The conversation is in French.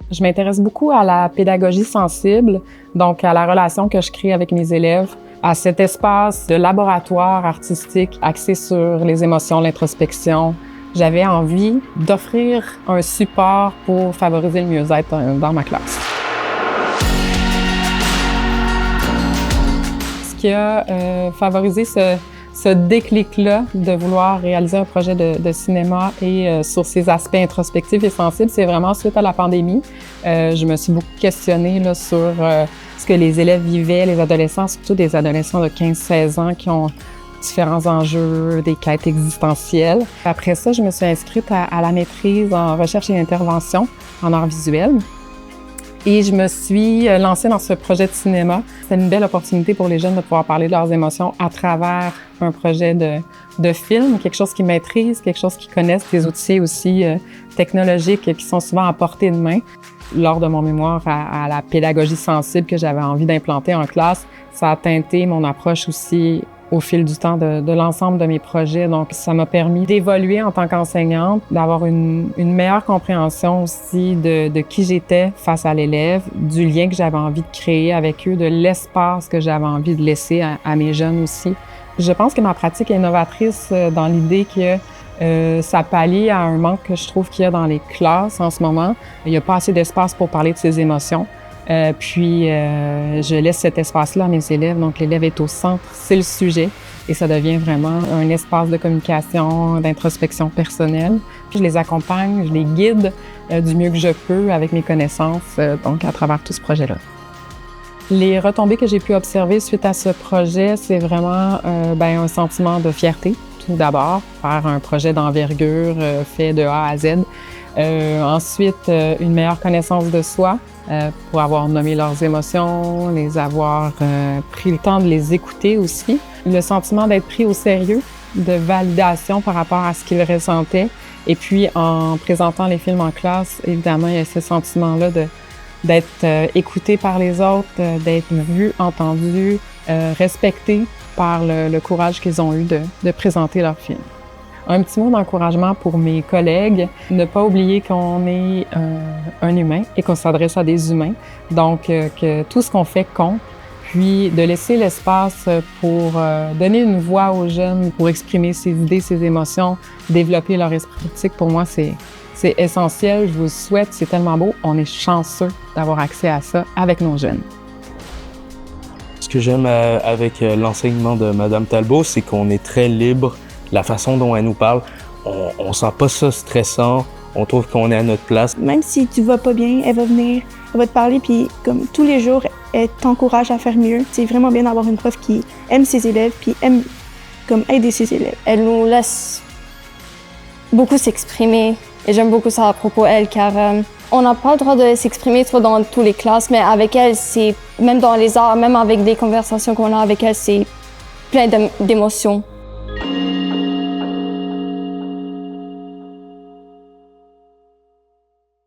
Je m'intéresse beaucoup à la pédagogie sensible, donc à la relation que je crée avec mes élèves, à cet espace de laboratoire artistique axé sur les émotions, l'introspection. J'avais envie d'offrir un support pour favoriser le mieux-être dans ma classe. Ce qui a favorisé ce déclic-là de vouloir réaliser un projet de cinéma et sur ces aspects introspectifs et sensibles, c'est vraiment suite à la pandémie. Je me suis beaucoup questionnée là, sur ce que les élèves vivaient, les adolescents, surtout des adolescents de 15-16 ans qui ont différents enjeux, des quêtes existentielles. Après ça, je me suis inscrite à la maîtrise en recherche et intervention en arts visuels. Et je me suis lancée dans ce projet de cinéma. C'est une belle opportunité pour les jeunes de pouvoir parler de leurs émotions à travers un projet de film, quelque chose qu'ils maîtrisent, quelque chose qu'ils connaissent, des outils aussi technologiques qui sont souvent à portée de main. Lors de mon mémoire à la pédagogie sensible que j'avais envie d'implanter en classe, ça a teinté mon approche aussi au fil du temps de l'ensemble de mes projets. Donc, ça m'a permis d'évoluer en tant qu'enseignante, d'avoir une meilleure compréhension aussi de qui j'étais face à l'élève, du lien que j'avais envie de créer avec eux, de l'espace que j'avais envie de laisser à mes jeunes aussi. Je pense que ma pratique est novatrice dans l'idée que ça pallie à un manque que je trouve qu'il y a dans les classes en ce moment. Il n'y a pas assez d'espace pour parler de ses émotions. Je laisse cet espace-là à mes élèves. Donc, l'élève est au centre, c'est le sujet. Et ça devient vraiment un espace de communication, d'introspection personnelle. Puis, je les accompagne, je les guide du mieux que je peux avec mes connaissances, donc à travers tout ce projet-là. Les retombées que j'ai pu observer suite à ce projet, c'est vraiment un sentiment de fierté, tout d'abord, faire un projet d'envergure fait de A à Z. Ensuite, une meilleure connaissance de soi pour avoir nommé leurs émotions, les avoir pris le temps de les écouter aussi. Le sentiment d'être pris au sérieux, de validation par rapport à ce qu'ils ressentaient. Et puis, en présentant les films en classe, évidemment, il y a ce sentiment-là d'être écouté par les autres, d'être vu, entendu, respecté par le courage qu'ils ont eu de présenter leur film. Un petit mot d'encouragement pour mes collègues, ne pas oublier qu'on est un humain et qu'on s'adresse à des humains, donc que tout ce qu'on fait compte, puis de laisser l'espace pour donner une voix aux jeunes, pour exprimer ses idées, ses émotions, développer leur esprit critique. Pour moi, c'est essentiel, je vous le souhaite, c'est tellement beau, on est chanceux d'avoir accès à ça avec nos jeunes. Ce que j'aime avec l'enseignement de Mme Talbot, c'est qu'on est très libre. La façon dont elle nous parle, on sent pas ça stressant, on trouve qu'on est à notre place. Même si tu vas pas bien, elle va venir, elle va te parler, puis comme tous les jours, elle t'encourage à faire mieux. C'est vraiment bien d'avoir une prof qui aime ses élèves, puis aime comme aider ses élèves. Elle nous laisse beaucoup s'exprimer, et j'aime beaucoup ça à propos d'elle, car on n'a pas le droit de s'exprimer trop dans toutes les classes, mais avec elle, c'est même dans les arts, même avec des conversations qu'on a avec elle, c'est plein d'émotions.